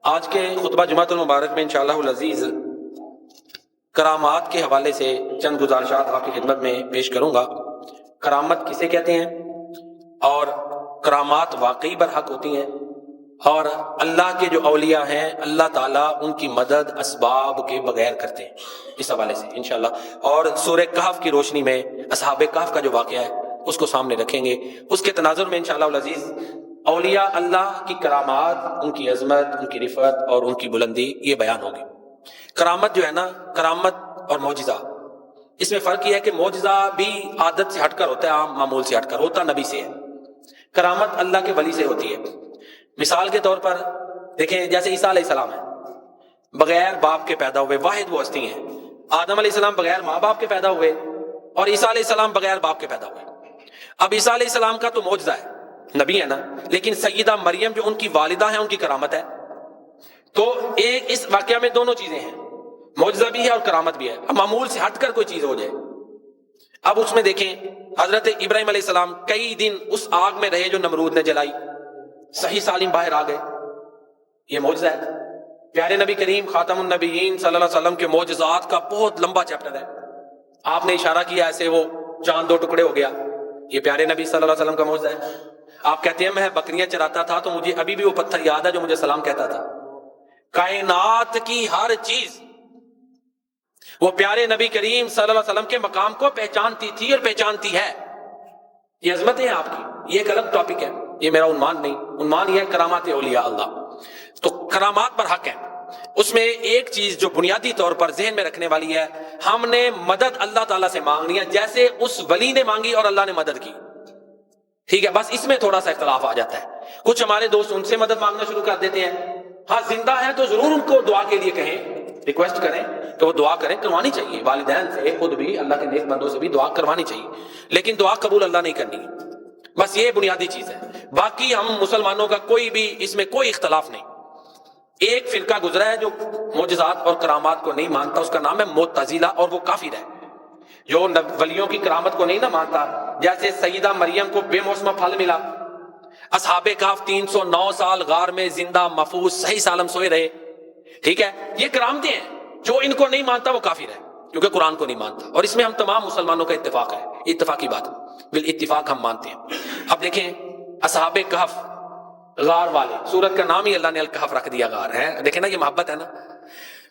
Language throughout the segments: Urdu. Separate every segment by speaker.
Speaker 1: آج کے خطبہ جمعۃ المبارک میں انشاءاللہ العزیز کرامات کے حوالے سے چند گزارشات آپ کی خدمت میں پیش کروں گا۔ کرامت کسے کہتے ہیں اور کرامات واقعی برحق ہوتی ہیں، اور اللہ کے جو اولیاء ہیں اللہ تعالیٰ ان کی مدد اسباب کے بغیر کرتے ہیں، اس حوالے سے انشاءاللہ۔ اور سورہ کہف کی روشنی میں اصحاب کہف کا جو واقعہ ہے اس کو سامنے رکھیں گے، اس کے تناظر میں انشاءاللہ العزیز اولیاء اللہ کی کرامات، ان کی عظمت، ان کی رفعت اور ان کی بلندی یہ بیان ہوگی۔ کرامت جو ہے نا، کرامت اور معجزہ، اس میں فرق یہ ہے کہ معجزہ بھی عادت سے ہٹ کر ہوتا ہے، عام معمول سے ہٹ کر ہوتا نبی سے ہے، کرامت اللہ کے ولی سے ہوتی ہے۔ مثال کے طور پر دیکھیں، جیسے عیسیٰ علیہ السلام ہے، بغیر باپ کے پیدا ہوئے، واحد وہ ہستی ہیں۔ آدم علیہ السلام بغیر ماں باپ کے پیدا ہوئے اور عیسیٰ علیہ السلام بغیر باپ کے پیدا ہوئے۔ اب عیسیٰ علیہ السلام کا تو معجزہ ہے، نبی ہے نا، لیکن سیدہ مریم جو ان کی والدہ ہیں ان کی کرامت ہے۔ تو ایک اس واقعہ میں دونوں چیزیں ہیں، معجزہ بھی ہے اور کرامت بھی ہے۔ اب معمول سے ہٹ کر کوئی چیز ہو جائے، اب اس میں دیکھیں حضرت ابراہیم علیہ السلام کئی دن اس آگ میں رہے جو نمرود نے جلائی، صحیح سالم باہر آ گئے، یہ معجزہ ہے۔ پیارے نبی کریم خاتم النبیین صلی اللہ علیہ وسلم کے معجزات کا بہت لمبا چیپٹر ہے، آپ نے اشارہ کیا ایسے وہ چاند دو ٹکڑے ہو گیا، یہ پیارے نبی صلی اللہ علیہ وسلم کا معجزہ ہے۔ آپ کہتے ہیں میں بکریاں چراتا تھا تو مجھے ابھی بھی وہ پتھر یاد ہے جو مجھے سلام کہتا تھا۔ کائنات کی ہر چیز وہ پیارے نبی کریم صلی اللہ علیہ وسلم کے مقام کو پہچانتی تھی اور پہچانتی ہے۔ یہ عظمتیں ہیں آپ کی، یہ ایک الگ ٹاپک ہے، یہ میرا عنوان نہیں، عنوان یہ ہے کرامات اولیاء اللہ۔ تو کرامات پر حق ہے، اس میں ایک چیز جو بنیادی طور پر ذہن میں رکھنے والی ہے، ہم نے مدد اللہ تعالیٰ سے مانگنی ہے جیسے اس ولی نے مانگی اور اللہ نے مدد کی، ٹھیک ہے؟ بس اس میں تھوڑا سا اختلاف آ جاتا ہے، کچھ ہمارے دوست ان سے مدد مانگنا شروع کر دیتے ہیں، ہاں زندہ ہیں تو ضرور ان کو دعا کے لیے کہیں، ریکویسٹ کریں کہ وہ دعا کریں، کروانی چاہیے، والدین سے خود بھی اللہ کے نیک بندوں سے بھی دعا کروانی چاہیے، لیکن دعا قبول اللہ نہیں کرنی، بس یہ بنیادی چیز ہے۔ باقی ہم مسلمانوں کا کوئی بھی اس میں کوئی اختلاف نہیں۔ ایک فرقہ گزرا ہے جو معجزات اور کرامات کو نہیں مانتا، اس کا نام ہے معتزلہ، اور وہ کافر ہے، جو ولیوں کی کرامت کو نہیں نہ مانتا۔ جیسے سیدہ مریم کو بے موسم پھل ملا، اصحاب کہف 309 سال غار میں زندہ محفوظ صحیح سالم سوئے رہے، ٹھیک ہے؟ یہ کرامتیں ہیں، جو ان کو نہیں مانتا وہ کافر ہے کیونکہ قرآن کو نہیں مانتا، اور اس میں ہم تمام مسلمانوں کا اتفاق ہے، اتفاقی بات ہے، بالاتفاق ہم مانتے ہیں۔ اب دیکھیں اصحاب کہف، غار والے، سورت کا نام ہی اللہ نے الکہف رکھ دیا، غار ہے، دیکھیں نا یہ محبت ہے نا،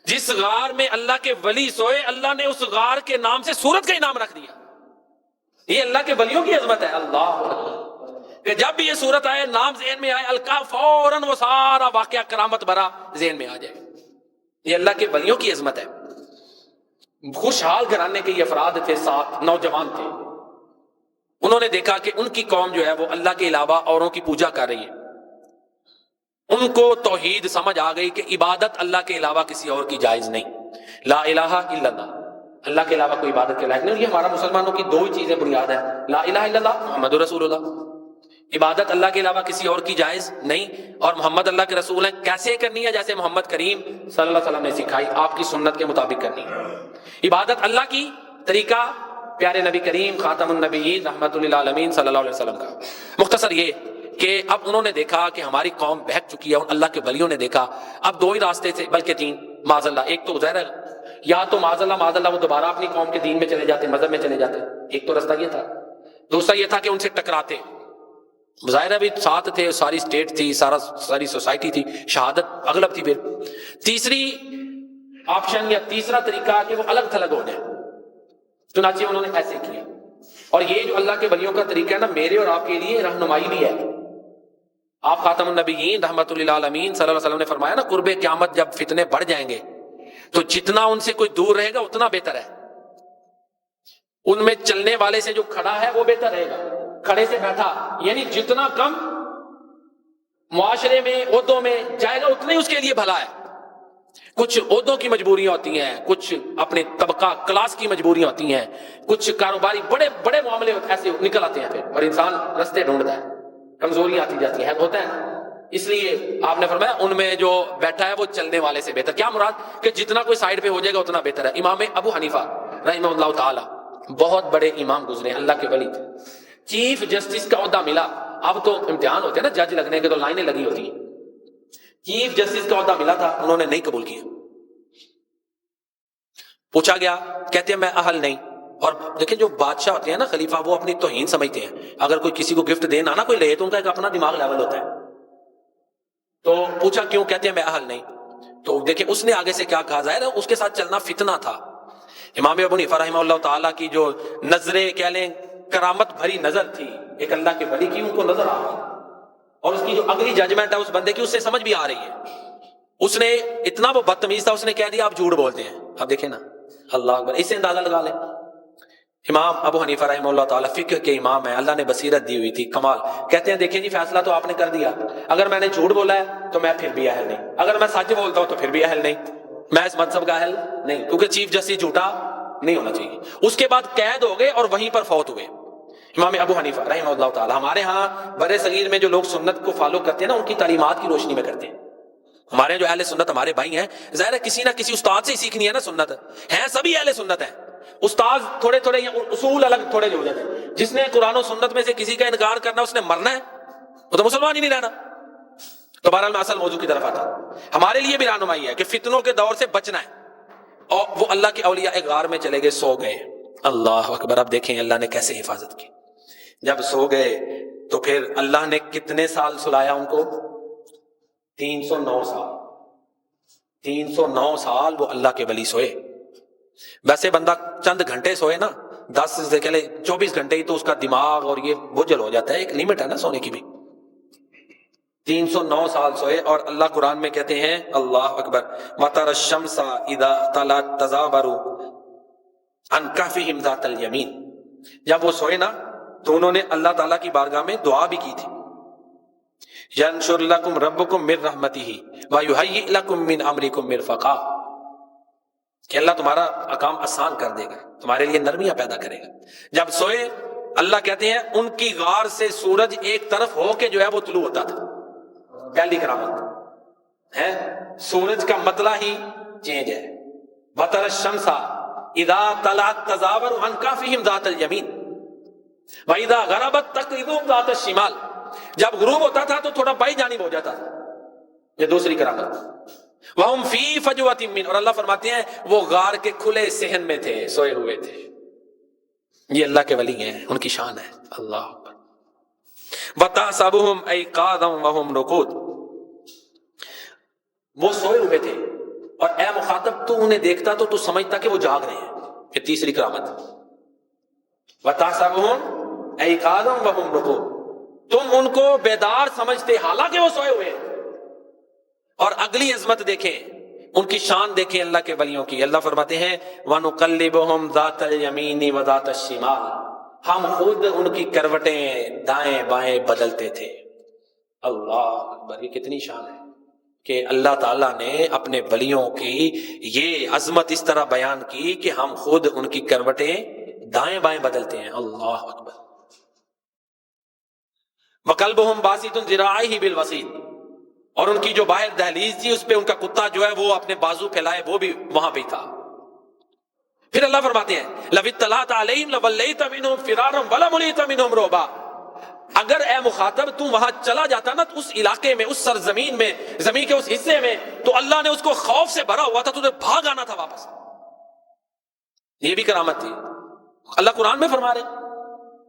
Speaker 1: جس غار میں اللہ کے ولی سوئے اللہ نے اس غار کے نام سے سورت کا ہی نام رکھ دیا۔ یہ اللہ کے ولیوں کی عظمت ہے، اللہ کہ جب بھی یہ سورت آئے، نام ذہن میں آئے، الکہف، فوراً وہ سارا واقعہ کرامت بھرا ذہن میں آ جائے۔ یہ اللہ کے ولیوں کی عظمت ہے۔ خوشحال گھرانے کے یہ افراد تھے، 7 نوجوان تھے، انہوں نے دیکھا کہ ان کی قوم جو ہے وہ اللہ کے علاوہ اوروں کی پوجا کر رہی ہے، ان کو توحید سمجھ آ گئی کہ عبادت اللہ کے علاوہ کسی اور کی جائز نہیں، لا الہ الا اللہ، اللہ کے علاوہ کوئی عبادت کے لائق نہیں۔ یہ ہمارا مسلمانوں کی دو ہی چیزیں بنیاد ہیں، لا الہ الا اللہ، محمد رسول اللہ، عبادت اللہ کے علاوہ کسی اور کی جائز نہیں، اور محمد اللہ کے رسول ہیں، کیسے کرنی ہے؟ جیسے محمد کریم صلی اللہ علیہ وسلم نے سکھائی، آپ کی سنت کے مطابق کرنی ہے عبادت اللہ کی، طریقہ پیارے نبی کریم خاتم النبیین رحمت للعالمین صلی اللہ علیہ وسلم کا۔ مختصر یہ کہ اب انہوں نے دیکھا کہ ہماری قوم بہک چکی ہے، اور اللہ کے ولیوں نے دیکھا اب 2 ہی راستے تھے، بلکہ 3 معاذ اللہ۔ ایک تو ظاہر ہے، یا تو معاذ اللہ وہ دوبارہ اپنی قوم کے دین میں چلے جاتے، مذہب میں چلے جاتے، ایک تو راستہ یہ تھا۔ دوسرا یہ تھا کہ ان سے ٹکراتے، ظاہر بھی ساتھ تھے، ساری اسٹیٹ تھی، ساری سوسائٹی تھی، شہادت اغلب تھی۔ پھر تیسری آپشن یا تیسرا طریقہ کہ وہ الگ تھلگ ہو جائے، چنانچہ انہوں نے ایسے کیا۔ اور یہ جو اللہ کے ولیوں کا طریقہ ہے نا، میرے اور آپ کے لیے رہنمائی بھی ہے۔ آپ خاتم النبیین رحمت للعالمین صلی اللہ علیہ وسلم نے فرمایا نا، قرب قیامت جب فتنے بڑھ جائیں گے تو جتنا ان سے کوئی دور رہے گا اتنا بہتر ہے، ان میں چلنے والے سے جو کھڑا ہے وہ بہتر رہے گا، کھڑے سے بیٹھا، یعنی جتنا کم معاشرے میں عہدوں میں جائے گا اتنا ہی اس کے لیے بھلا ہے۔ کچھ عہدوں کی مجبوریاں ہوتی ہیں، کچھ اپنے طبقہ کلاس کی مجبوریاں ہوتی ہیں، کچھ کاروباری بڑے بڑے معاملے ایسے نکل آتے ہیں، پھر اور انسان رستے ڈھونڈتا ہے، کمزوریاں آتی جاتی ہیں، ہوتا ہے۔ اس لیے آپ نے فرمایا ان میں جو بیٹھا ہے وہ چلنے والے سے بہتر۔ کیا مراد؟ کہ جتنا کوئی سائڈ پہ ہو جائے گا اتنا بہتر ہے۔ امام ابو حنیفہ رحمہ اللہ تعالی بہت بڑے امام گزرے، اللہ کے ولی تھے، چیف جسٹس کا عہدہ ملا۔ اب تو امتحان ہوتے ہیں نا جج لگنے کے، تو لائنیں لگی ہوتی ہیں۔ چیف جسٹس کا عہدہ ملا تھا، انہوں نے نہیں قبول کیا. پوچھا گیا، کہتے ہیں میں اہل نہیں. اور دیکھیں جو بادشاہ ہوتے ہیں نا، خلیفہ، وہ اپنی توہین سمجھتے ہیں. اگر کوئی کسی کو گفٹ دینا نا کوئی لے تو ان کا ایک اپنا دماغ لیول ہوتا ہے. تو پوچھا کیوں؟ کہتے ہیں میں اہل نہیں. تو دیکھیں اس نے آگے سے کیا کہا، ظاہر ہے اس کے ساتھ چلنا فتنہ تھا. امام ابو حنیفہ رحمہ اللہ تعالیٰ کی جو نظریں کہہ لیں کرامت بھری نظر تھی ایک اللہ کے ولی کی، ان کو نظر آ رہی، اور اس کی جو اگلی ججمنٹ ہے اس بندے کی، اس سے سمجھ بھی آ رہی ہے. اس نے اتنا وہ بدتمیز تھا، اس نے کہہ دیا آپ جھوٹ بولتے ہیں. اب دیکھیں نا، اللہ اکبر، اس سے اندازہ لگا لیں. امام ابو حنیفہ رحمہ اللہ تعالیٰ فقہ کے امام ہیں، اللہ نے بصیرت دی ہوئی تھی کمال. کہتے ہیں دیکھیں جی فیصلہ تو آپ نے کر دیا، اگر میں نے جھوٹ بولا ہے تو میں پھر بھی اہل نہیں، اگر میں سچ بولتا ہوں تو پھر بھی اہل نہیں، میں اس مذہب کا اہل نہیں، کیونکہ چیف جسٹس جھوٹا نہیں ہونا چاہیے. اس کے بعد قید ہو گئے اور وہیں پر فوت ہوئے امام ابو حنیفہ رحمہ اللہ تعالیٰ. ہمارے ہاں برے صغیر میں جو لوگ سنت کو فالو کرتے ہیں نا، ان کی تعلیمات کی روشنی میں کرتے ہیں. ہمارے جو اہل سنت ہمارے بھائی ہیں، ظاہر ہے کسی نہ کسی استاد سے ہی سیکھنی ہے نا سنت. ہیں سبھی اہل سنت ہیں، استاد تھوڑے تھوڑے اصول الگ تھوڑے جو ہو جاتے ہیں. جس نے قرآن و سنت میں سے کسی کا انکار کرنا اس نے مرنا ہے، وہ تو مسلمان ہی نہیں رہنا. تو بہرحال میں اصل موضوع کی طرف آتا ہوں. ہمارے لیے بھی رہنمائی ہے کہ فتنوں کے دور سے بچنا ہے. اور وہ اللہ کے اولیاء ایک غار میں چلے گئے، سو گئے. اللہ اکبر. اب دیکھیں اللہ نے کیسے حفاظت کی. جب سو گئے تو پھر اللہ نے کتنے سال سلایا ان کو؟ 309 سال. 309 سال وہ اللہ کے ولی سوئے. ویسے بندہ چند گھنٹے سوئے نا، 10 سے کہلے 24 گھنٹے ہی تو اس کا دماغ اور یہ بجل ہو جاتا ہے. ایک لیمٹ ہے نا سونے کی بھی. 309 سال سوئے. اور اللہ قرآن میں کہتے ہیں، اللہ اکبر، وَتَرَى الشَّمْسَ إِذَا طَلَعَتْ تَزَاوَرُ عَنْ كَهْفِهِمْ ذَاتَ الْيَمِينِ. جب وہ سوئے نا تو انہوں نے اللہ تعالیٰ کی بارگاہ میں دعا بھی کی تھی. يَنْشُرْ لَكُمْ رَبُّكُمْ مِنْ رَحْمَتِهِ وَيُهَيِّئْ لَكُمْ مِنْ أَمْرِكُمْ مِرْفَقًا، کہ اللہ تمہارا کام آسان کر دے گا، تمہارے لیے نرمیاں پیدا کرے گا. جب سوئے اللہ کہتے ہیں ان کی غار سے سورج ایک طرف ہو کے جو ہے وہ طلوع ہوتا تھا. پہلی کرامت ہے، سورج کا مطلع ہی چینج ہے. وَتَرَى الشَّمْسَ إِذَا طَلَعَتْ تَزَاوَرُ عَنْ كَهْفِهِمْ ذَاتَ الْيَمِينِ وَإِذَا غَرَبَتْ تَقْرِضُهُمْ ذَاتَ الشِّمَالِ. جب غروب ہوتا تھا تو تھوڑا بائیں جانب ہو جاتا تھا. یہ دوسری کرامت. وَهُمْ فِي فَجْوَةٍ مِّنْ، اور اللہ فرماتے ہیں وہ غار کے کھلے صحن میں تھے، سوئے ہوئے تھے. یہ اللہ کے ولی ہیں، ان کی شان ہے. اللہ اکبر. وَتَحْسَبُهُمْ أَيْقَاظًا وَهُمْ رُقُودٌ، وہ سوئے ہوئے تھے اور اے مخاطب تو انہیں دیکھتا تو سمجھتا کہ وہ جاگ رہے ہیں. یہ تیسری کرامت. وَتَحْسَبُهُمْ أَيْقَاظًا وَهُمْ رُقُودٌ، تم ان کو بیدار سمجھتے حالانکہ وہ سوئے ہوئے ہیں. اور اگلی عظمت دیکھیں، ان کی شان دیکھیں اللہ کے ولیوں کی. اللہ فرماتے ہیں وَنُقَلِّبُهُمْ ذَاتَ الْيَمِينِ وَذَاتَ الشِّمَالِ، ہم خود ان کی کروٹیں دائیں بائیں بدلتے تھے. اللہ اکبر. یہ کتنی شان ہے کہ اللہ تعالیٰ نے اپنے ولیوں کی یہ عظمت اس طرح بیان کی کہ ہم خود ان کی کروٹیں دائیں بائیں بدلتے ہیں. اللہ اکبر. وَقَلْبُهُمْ بَاسِطٌ ذِرَاعَيْهِ بِالْوَسِيطِ، اور ان کی جو باہر دہلیز تھی اس پہ ان کا کتا جو ہے وہ اپنے بازو پھیلائے وہ بھی وہاں پہ تھا. پھر اللہ فرماتے ہیں لَوِ اطَّلَعْتَ عَلَيْهِمْ لَوَلَّيْتَ مِنْهُمْ فِرَارًا وَلَمُلِئْتَ مِنْهُمْ رُعْبًا. اگر اے مخاطب تو وہاں چلا جاتا نا اس علاقے میں، اس سرزمین میں، زمین کے اس حصے میں، تو اللہ نے اس کو خوف سے بھرا ہوا تھا، تجھے بھاگ آنا تھا واپس. یہ بھی کرامت تھی. اللہ قرآن میں فرما رہے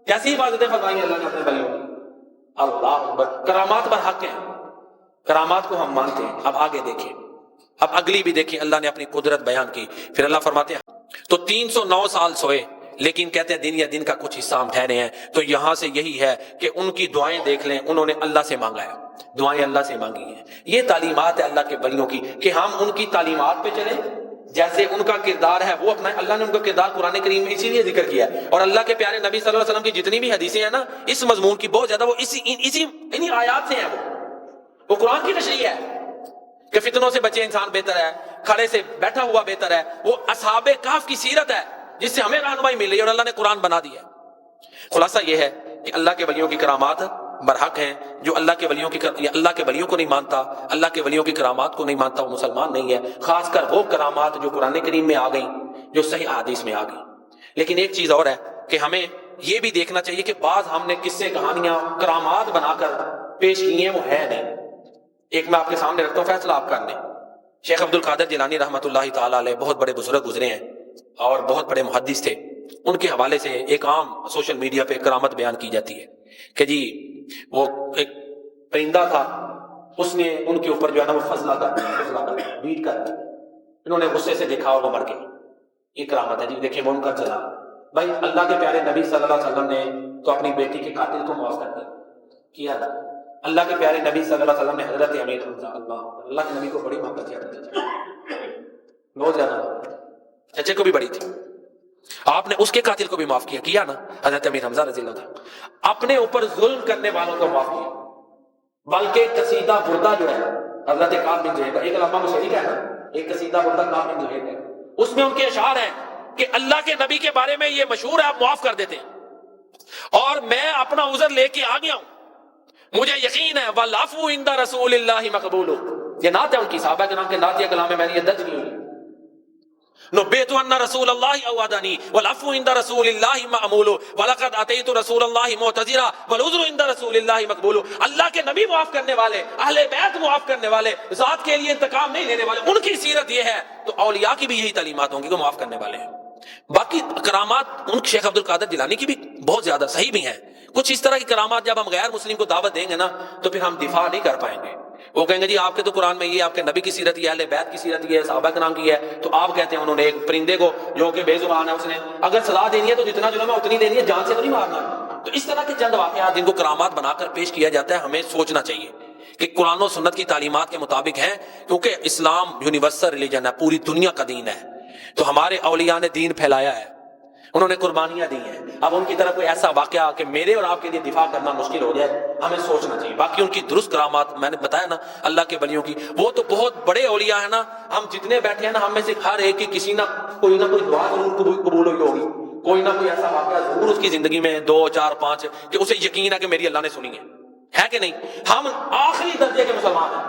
Speaker 1: کیسی حفاظتیں فرمائی اللہ نے اپنے ولیوں کی. اللہ اکبر. کرامات پر حق ہیں، کرامات کو ہم مانتے ہیں. اب آگے دیکھیں، اب اگلی بھی دیکھیں، اللہ نے اپنی قدرت بیان کی. پھر اللہ فرماتے ہیں تو 309 سال سوئے، لیکن کہتے ہیں دن یا دن کا کچھ حصہ ہم ٹھہرے ہیں. تو یہاں سے یہی ہے کہ ان کی دعائیں دیکھ لیں، انہوں نے اللہ سے مانگا ہے، دعائیں اللہ سے مانگی ہیں. یہ تعلیمات ہے اللہ کے ولیوں کی کہ ہم ان کی تعلیمات پہ چلیں، جیسے ان کا کردار ہے وہ اپنا. اللہ نے ان کا کردار قرآن کریم میں اسی لیے ذکر کیا ہے. اور اللہ کے پیارے نبی صلی اللہ علیہ وسلم کی جتنی بھی حدیثیں ہیں نا اس مضمون کی بہت زیادہ وہ انہی آیات سے ہیں. وہ قرآن کی تشریح ہے کہ فتنوں سے بچے انسان بہتر ہے، کھڑے سے بیٹھا ہوا بہتر ہے. وہ اصحاب کہف کی سیرت ہے جس سے ہمیں رہنمائی مل رہی ہے اور اللہ نے قرآن بنا دیا ہے. خلاصہ یہ ہے کہ اللہ کے ولیوں کی کرامات برحق ہیں. جو اللہ کے ولیوں کو نہیں مانتا، اللہ کے ولیوں کی کرامات کو نہیں مانتا، وہ مسلمان نہیں ہے. خاص کر وہ کرامات جو قرآن کریم میں آ گئیں، جو صحیح حدیث میں آ گئیں. لیکن ایک چیز اور ہے کہ ہمیں یہ بھی دیکھنا چاہیے کہ بعض ہم نے قصے کہانیاں کرامات بنا کر پیش کی ہیں وہ ہے نہیں. ایک میں آپ کے سامنے رکھتا ہوں، فیصلہ آپ کر لیں۔ شیخ عبد القادر جیلانی رحمۃ اللہ تعالیٰ علیہ بہت بڑے بزرگ گزرے ہیں اور بہت بڑے محدث تھے۔ ان کے حوالے سے ایک عام سوشل میڈیا پہ کرامت بیان کی جاتی ہے کہ جی وہ ایک پرندہ تھا، اس نے ان کے اوپر جو ہے نا وہ فضلہ کر بیٹ کر دی، انہوں نے غصے سے دیکھا اور وہ مر گئے۔ یہ کرامت ہے جی، دیکھیں وہ ان کا چلا۔ بھائی اللہ کے پیارے نبی صلی اللہ علیہ وسلم نے تو اپنی بیٹی کے قاتل کو معاف کر کیا تھا۔ اللہ کے پیارے نبی صلی اللہ علیہ وسلم نے حضرت امیر حمزہ، اللہ کے نبی کو بڑی محبت کیا تھا، بہت زیادہ، چچے کو بھی بڑی تھی، آپ نے اس کے قاتل کو بھی معاف کیا نا، حضرت امیر حمزہ رضی اللہ عنہ۔ اپنے اوپر ظلم کرنے والوں کو معاف کیا، بلکہ قصیدہ بردہ جو ہے حضرت کعب بن زہیر کا، ایک علامہ مشری کا ہے نا، ایک قصیدہ بردہ کعب بن زہیر کا، اس میں ان کے اشعار ہیں کہ اللہ کے نبی کے بارے میں یہ مشہور ہے، آپ معاف کر دیتے ہیں، اور میں اپنا عذر لے کے آ گیا ہوں، مجھے یقین ہے والعفو عند رسول اللہ مقبول۔ یہ نعت ہے ان کی، صحابہ کرام کے نعتیہ کلام میں میں نے یہ درج کی ہوئی۔ نبئت ان رسول اللہ اوعدنی والعفو عند رسول اللہ معمول ولقد اتیت رسول اللہ معتذرا والعذر عند رسول اللہ مقبول۔ اللہ کے نبی معاف کرنے والے، اہل بیت معاف کرنے والے، ذات کے لیے انتقام نہیں لینے والے، ان کی سیرت یہ ہے، تو اولیاء کی بھی یہی تعلیمات ہوں گی کہ معاف کرنے والے ہیں۔ باقی کرامات ان شیخ عبد القادر جیلانی کی بھی بہت زیادہ صحیح بھی ہیں۔ کچھ اس طرح کی کرامات جب ہم غیر مسلم کو دعوت دیں گے نا تو پھر ہم دفاع نہیں کر پائیں گے، وہ کہیں گے جی آپ کے تو قرآن میں یہ، آپ کے نبی کی سیرت یہ ہے، اہل بیت کی سیرت یہ ہے، صحابہ کرام کی ہے، تو آپ کہتے ہیں انہوں نے ایک پرندے کو جو کہ بے زبان ہے، اس نے اگر سزا دینی ہے تو جتنا جرم ہے اتنی دینی ہے، جان سے تو نہیں مارنا۔ تو اس طرح کے چند واقعات جن کو کرامات بنا کر پیش کیا جاتا ہے، ہمیں سوچنا چاہیے کہ قرآن و سنت کی تعلیمات کے مطابق ہیں، کیونکہ اسلام یونیورسل ریلیجن ہے، پوری دنیا کا دین ہے، تو ہمارے اولیاء نے دین پھیلایا ہے، انہوں نے قربانیاں دی ہیں۔ اب ان کی طرف کوئی ایسا واقعہ کہ میرے اور آپ کے لیے دفاع کرنا مشکل ہو جائے، ہمیں سوچنا چاہیے۔ باقی ان کی درست کرامات میں نے بتایا نا اللہ کے ولیوں کی، وہ تو بہت بڑے اولیاء ہیں نا، ہم جتنے بیٹھے ہیں نا، ہم میں سے ہر ایک کی کسی نہ کوئی دعا ضرور قبول ہوئی ہوگی، کوئی نہ کوئی ایسا واقعہ ضرور اس کی زندگی میں 2 4 5 کہ اسے یقین ہے کہ میری اللہ نے سنی ہے کہ نہیں؟ ہم آخری درجے کے مسلمان ہیں،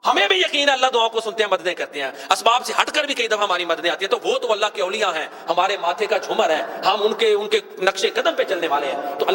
Speaker 1: ہمیں بھی یقین ہے اللہ دعاؤں کو سنتے ہیں، مددیں کرتے ہیں، اسباب سے ہٹ کر بھی کئی دفعہ ہماری مددیں آتی ہیں، تو وہ تو اللہ کے اولیاء ہیں، ہمارے ماتھے کا جھومر ہے، ہم ان کے نقش قدم پہ چلنے والے ہیں۔ تو